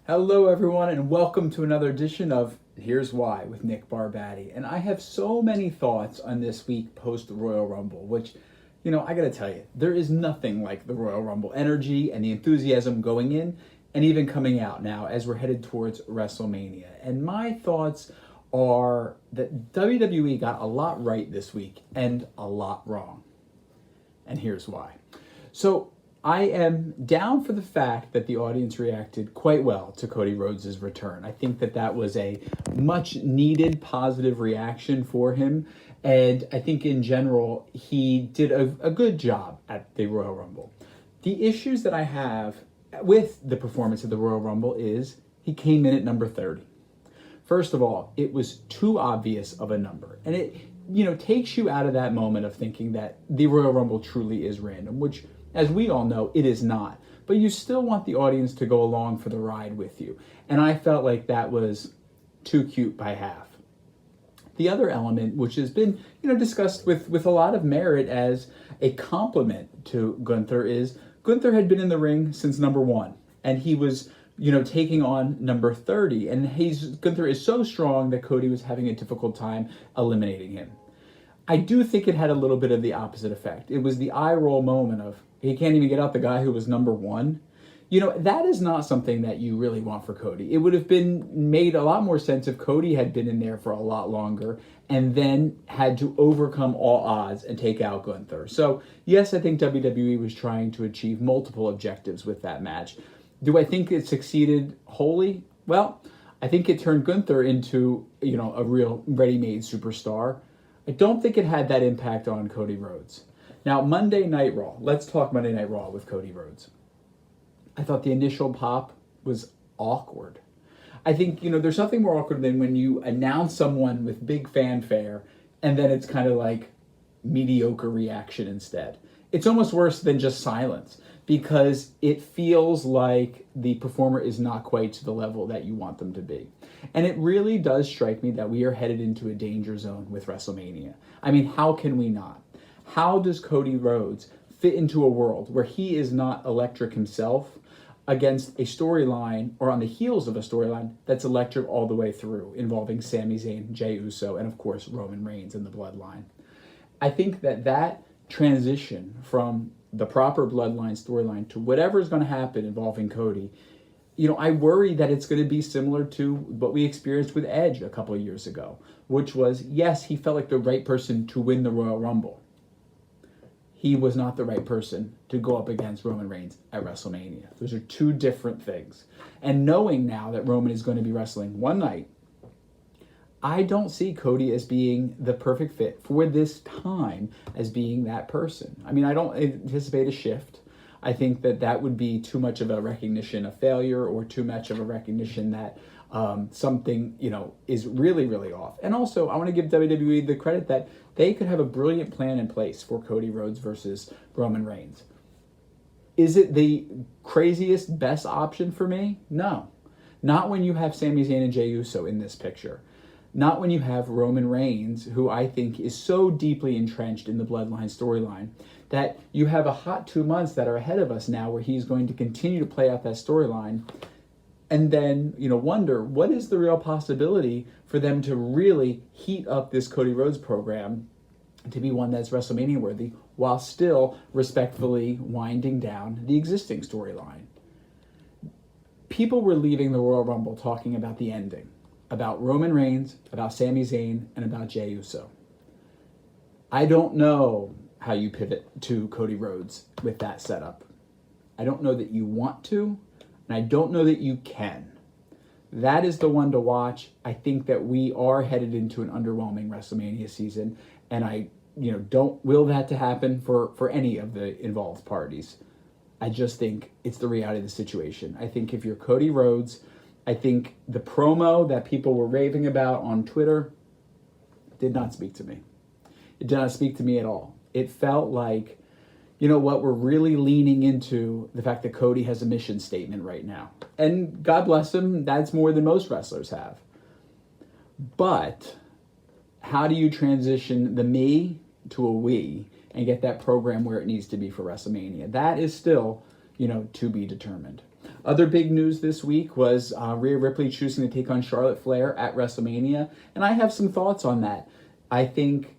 Hello, everyone, and welcome to another edition of Here's Why with Nick Barbati. And I have so many thoughts on this week post the Royal Rumble, which, I gotta tell you, there is nothing like the Royal Rumble energy and the enthusiasm going in and even coming out now as we're headed towards WrestleMania. And my thoughts are that WWE got a lot right this week and a lot wrong. And here's why. So, I am down for the fact that the audience reacted quite well to Cody Rhodes' return. I think that that was a much needed positive reaction for him. And I think in general, he did a good job at the Royal Rumble. The issues that I have with the performance of the Royal Rumble is he came in at number 30. First of all, it was too obvious of a number. And it, takes you out of that moment of thinking that the Royal Rumble truly is random, which, as we all know, it is not. But you still want the audience to go along for the ride with you. And I felt like that was too cute by half. The other element, which has been, discussed with a lot of merit as a compliment to Gunther, is Gunther had been in the ring since number 1. And he was, taking on number 30. And Gunther is so strong that Cody was having a difficult time eliminating him. I do think it had a little bit of the opposite effect. It was the eye roll moment of, he can't even get out the guy who was number 1. That is not something that you really want for Cody. It would have been made a lot more sense if Cody had been in there for a lot longer and then had to overcome all odds and take out Gunther. So, yes, I think WWE was trying to achieve multiple objectives with that match. Do I think it succeeded wholly? Well, I think it turned Gunther into, a real ready-made superstar. I don't think it had that impact on Cody Rhodes. Now, Monday Night Raw. Let's talk Monday Night Raw with Cody Rhodes. I thought the initial pop was awkward. I think, there's nothing more awkward than when you announce someone with big fanfare and then it's kind of like mediocre reaction instead. It's almost worse than just silence because it feels like the performer is not quite to the level that you want them to be. And it really does strike me that we are headed into a danger zone with WrestleMania. I mean, how can we not? How does Cody Rhodes fit into a world where he is not electric himself against a storyline or on the heels of a storyline that's electric all the way through, involving Sami Zayn, Jey Uso, and of course Roman Reigns and the Bloodline? I think that transition from the proper Bloodline storyline to whatever is going to happen involving Cody, I worry that it's going to be similar to what we experienced with Edge a couple of years ago, which was, yes, he felt like the right person to win the Royal Rumble. He was not the right person to go up against Roman Reigns at WrestleMania. Those are two different things. And knowing now that Roman is going to be wrestling one night, I don't see Cody as being the perfect fit for this time as being that person. I mean, I don't anticipate a shift. I think that would be too much of a recognition of failure or too much of a recognition that something, is really, really off. And also, I want to give WWE the credit that they could have a brilliant plan in place for Cody Rhodes versus Roman Reigns. Is it the craziest, best option for me? No. Not when you have Sami Zayn and Jey Uso in this picture. Not when you have Roman Reigns, who I think is so deeply entrenched in the Bloodline storyline that you have a hot 2 months that are ahead of us now where he's going to continue to play out that storyline and then, wonder what is the real possibility for them to really heat up this Cody Rhodes program to be one that's WrestleMania worthy while still respectfully winding down the existing storyline. People were leaving the Royal Rumble talking about the ending, about Roman Reigns, about Sami Zayn, and about Jey Uso. I don't know how you pivot to Cody Rhodes with that setup. I don't know that you want to, and I don't know that you can. That is the one to watch. I think that we are headed into an underwhelming WrestleMania season, and I don't will that to happen for any of the involved parties. I just think it's the reality of the situation. I think if you're Cody Rhodes, I think the promo that people were raving about on Twitter did not speak to me. It did not speak to me at all. It felt like, we're really leaning into the fact that Cody has a mission statement right now. And God bless him, that's more than most wrestlers have. But how do you transition the me to a we and get that program where it needs to be for WrestleMania? That is still, to be determined. Other big news this week was Rhea Ripley choosing to take on Charlotte Flair at WrestleMania, and I have some thoughts on that. I think,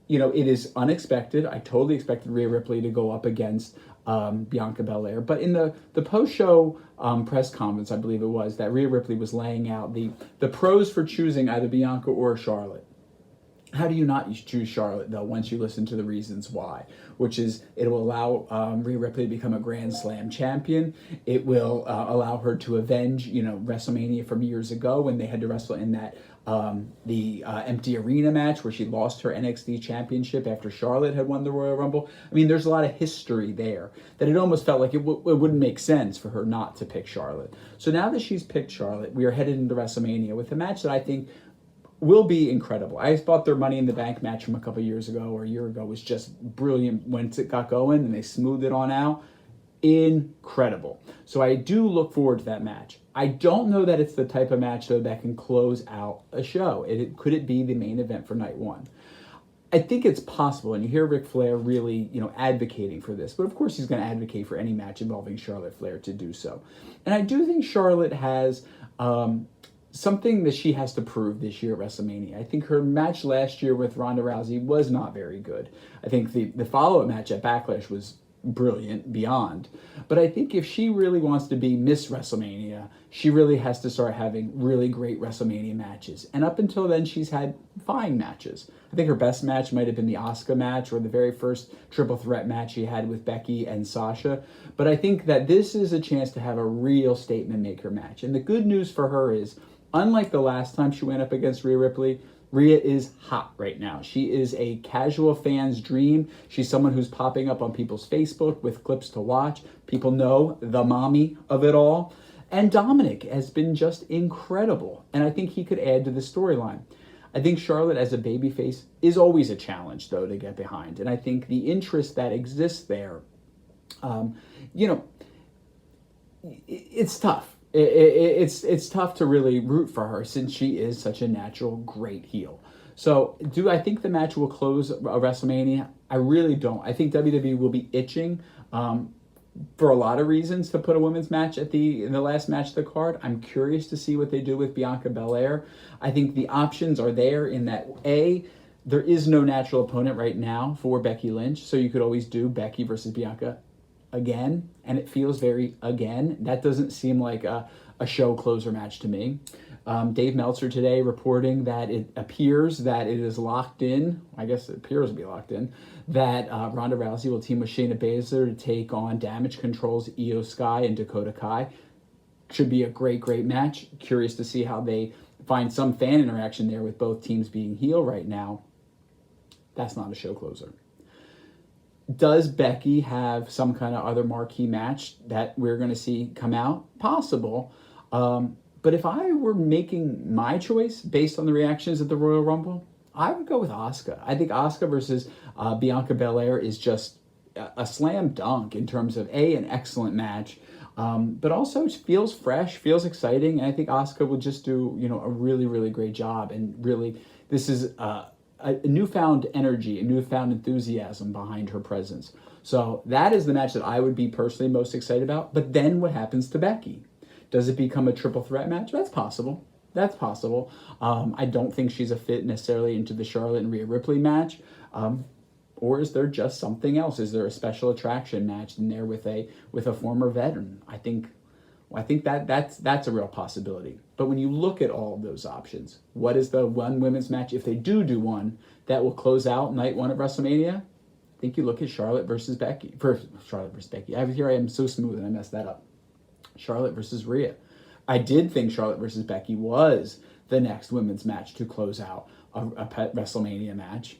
it is unexpected. I totally expected Rhea Ripley to go up against Bianca Belair, but in the post-show press conference, I believe it was, that Rhea Ripley was laying out the pros for choosing either Bianca or Charlotte. How do you not choose Charlotte, though, once you listen to the reasons why? Which is, it will allow Rhea Ripley to become a Grand Slam champion. It will allow her to avenge, WrestleMania from years ago when they had to wrestle in that the empty arena match where she lost her NXT championship after Charlotte had won the Royal Rumble. I mean, there's a lot of history there that it almost felt like it wouldn't make sense for her not to pick Charlotte. So now that she's picked Charlotte, we are headed into WrestleMania with a match that I think will be incredible. I thought their Money in the Bank match from a couple years ago or a year ago was just brilliant once it got going and they smoothed it on out. Incredible. So I do look forward to that match. I don't know that it's the type of match, though, that can close out a show. Could it be the main event for night one? I think it's possible, and you hear Ric Flair really, advocating for this. But of course, he's going to advocate for any match involving Charlotte Flair to do so. And I do think Charlotte has something that she has to prove this year at WrestleMania. I think her match last year with Ronda Rousey was not very good. I think the follow-up match at Backlash was brilliant beyond. But I think if she really wants to be Miss WrestleMania, she really has to start having really great WrestleMania matches. And up until then, she's had fine matches. I think her best match might have been the Asuka match or the very first triple threat match she had with Becky and Sasha. But I think that this is a chance to have a real statement maker match. And the good news for her is, unlike the last time she went up against Rhea Ripley, Rhea is hot right now. She is a casual fan's dream. She's someone who's popping up on people's Facebook with clips to watch. People know the mommy of it all. And Dominic has been just incredible. And I think he could add to the storyline. I think Charlotte as a babyface is always a challenge, though, to get behind. And I think the interest that exists there, it's tough. It's tough to really root for her since she is such a natural great heel. So do I think the match will close a WrestleMania? I really don't. I think WWE will be itching for a lot of reasons to put a women's match in the last match of the card. I'm curious to see what they do with Bianca Belair. I think the options are there in that, there is no natural opponent right now for Becky Lynch, so you could always do Becky versus Bianca again, and it feels very again. That doesn't seem like a show closer match to me. Dave Meltzer today reporting that it appears that it is locked in, I guess it appears to be locked in, that Ronda Rousey will team with Shayna Baszler to take on Damage Control's Io Sky and Dakota Kai. Should be a great match. Curious to see how they find some fan interaction there with both teams being heel right now. That's not a show closer. Does Becky have some kind of other marquee match that we're going to see come out? Possible. But if I were making my choice based on the reactions at the Royal Rumble, I would go with Asuka. I think Asuka versus Bianca Belair is just a slam dunk in terms of an excellent match, but also it feels fresh, feels exciting, and I think Asuka will just do a really great job. And really, this is a newfound energy, a newfound enthusiasm behind her presence. So that is the match that I would be personally most excited about. But then what happens to Becky? Does it become a triple threat match? That's possible. That's possible. I don't think she's a fit necessarily into the Charlotte and Rhea Ripley match. Or is there just something else? Is there a special attraction match in there with a former veteran? I think that's a real possibility. But when you look at all of those options, what is the one women's match, if they do one, that will close out night one of WrestleMania? I think you look at Charlotte versus Becky. Here I am so smooth and I messed that up. Charlotte versus Rhea. I did think Charlotte versus Becky was the next women's match to close out a WrestleMania match,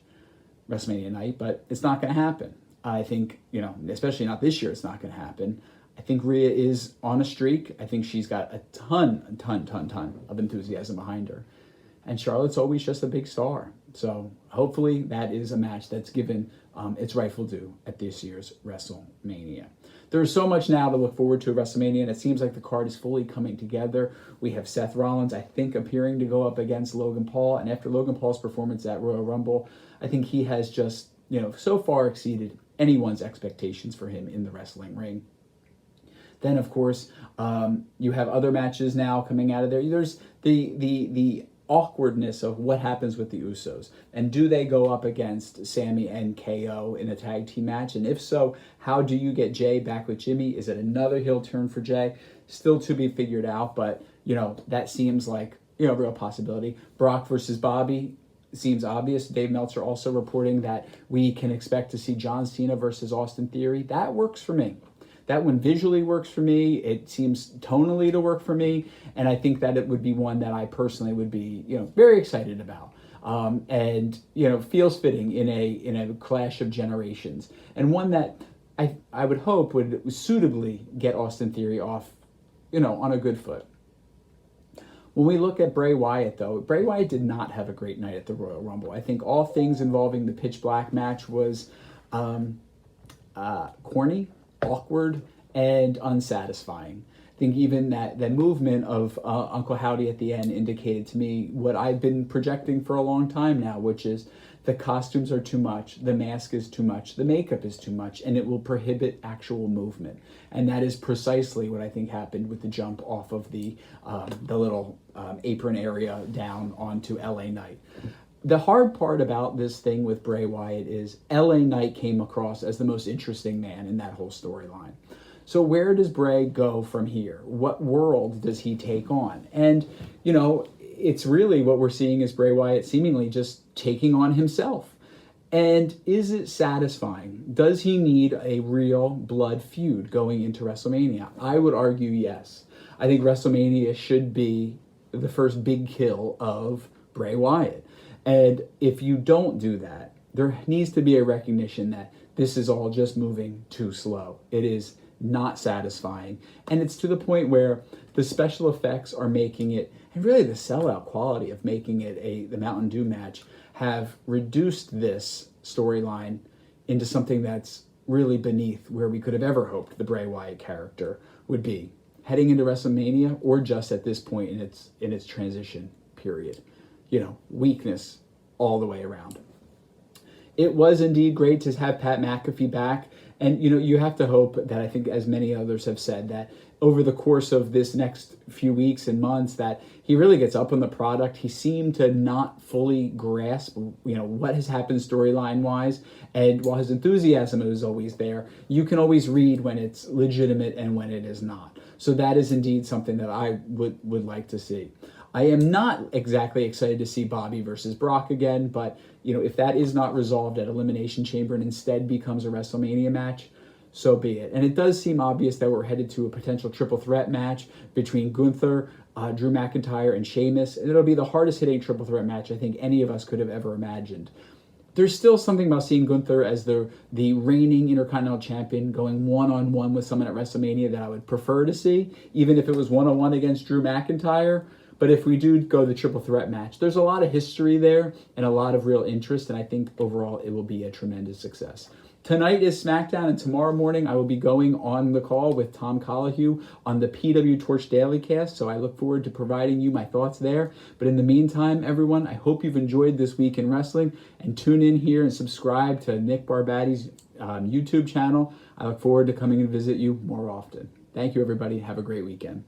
WrestleMania night, but it's not going to happen. I think, especially not this year, it's not going to happen. I think Rhea is on a streak. I think she's got a ton of enthusiasm behind her. And Charlotte's always just a big star. So hopefully that is a match that's given its rightful due at this year's WrestleMania. There's so much now to look forward to at WrestleMania, and it seems like the card is fully coming together. We have Seth Rollins, I think, appearing to go up against Logan Paul. And after Logan Paul's performance at Royal Rumble, I think he has just, so far exceeded anyone's expectations for him in the wrestling ring. Then, of course, you have other matches now coming out of there. There's the awkwardness of what happens with the Usos, and do they go up against Sami and KO in a tag team match? And if so, how do you get Jay back with Jimmy? Is it another heel turn for Jay? Still to be figured out, but that seems like a real possibility. Brock versus Bobby seems obvious. Dave Meltzer also reporting that we can expect to see John Cena versus Austin Theory. That works for me. That one visually works for me. It seems tonally to work for me, and I think that it would be one that I personally would be, very excited about, and feels fitting in a clash of generations, and one that I would hope would suitably get Austin Theory off, on a good foot. When we look at Bray Wyatt, though, Bray Wyatt did not have a great night at the Royal Rumble. I think all things involving the Pitch Black match was corny, awkward, and unsatisfying. I think even that movement of Uncle Howdy at the end indicated to me what I've been projecting for a long time now, which is the costumes are too much, the mask is too much, the makeup is too much, and it will prohibit actual movement. And that is precisely what I think happened with the jump off of the little apron area down onto LA Knight. The hard part about this thing with Bray Wyatt is LA Knight came across as the most interesting man in that whole storyline. So where does Bray go from here? What world does he take on? And, it's really what we're seeing is Bray Wyatt seemingly just taking on himself. And is it satisfying? Does he need a real blood feud going into WrestleMania? I would argue yes. I think WrestleMania should be the first big kill of Bray Wyatt. And if you don't do that, there needs to be a recognition that this is all just moving too slow. It is not satisfying. And it's to the point where the special effects are making it, and really the sellout quality of making it the Mountain Dew match, have reduced this storyline into something that's really beneath where we could have ever hoped the Bray Wyatt character would be heading into WrestleMania, or just at this point in its transition period. Weakness all the way around. It was indeed great to have Pat McAfee back. And, you have to hope that, I think, as many others have said, that over the course of this next few weeks and months, that he really gets up on the product. He seemed to not fully grasp, what has happened storyline-wise. And while his enthusiasm is always there, you can always read when it's legitimate and when it is not. So that is indeed something that I would like to see. I am not exactly excited to see Bobby versus Brock again, but if that is not resolved at Elimination Chamber and instead becomes a WrestleMania match, so be it. And it does seem obvious that we're headed to a potential triple threat match between Gunther, Drew McIntyre, and Sheamus, and it'll be the hardest hitting triple threat match I think any of us could have ever imagined. There's still something about seeing Gunther as the reigning Intercontinental Champion going one-on-one with someone at WrestleMania that I would prefer to see, even if it was one-on-one against Drew McIntyre. But if we do go the triple threat match, there's a lot of history there and a lot of real interest, and I think overall it will be a tremendous success. Tonight is SmackDown, and tomorrow morning I will be going on the call with Tom Collahue on the PW Torch Daily Cast, so I look forward to providing you my thoughts there. But in the meantime, everyone, I hope you've enjoyed this week in wrestling, and tune in here and subscribe to Nick Barbatti's YouTube channel. I look forward to coming and visit you more often. Thank you, everybody. Have a great weekend.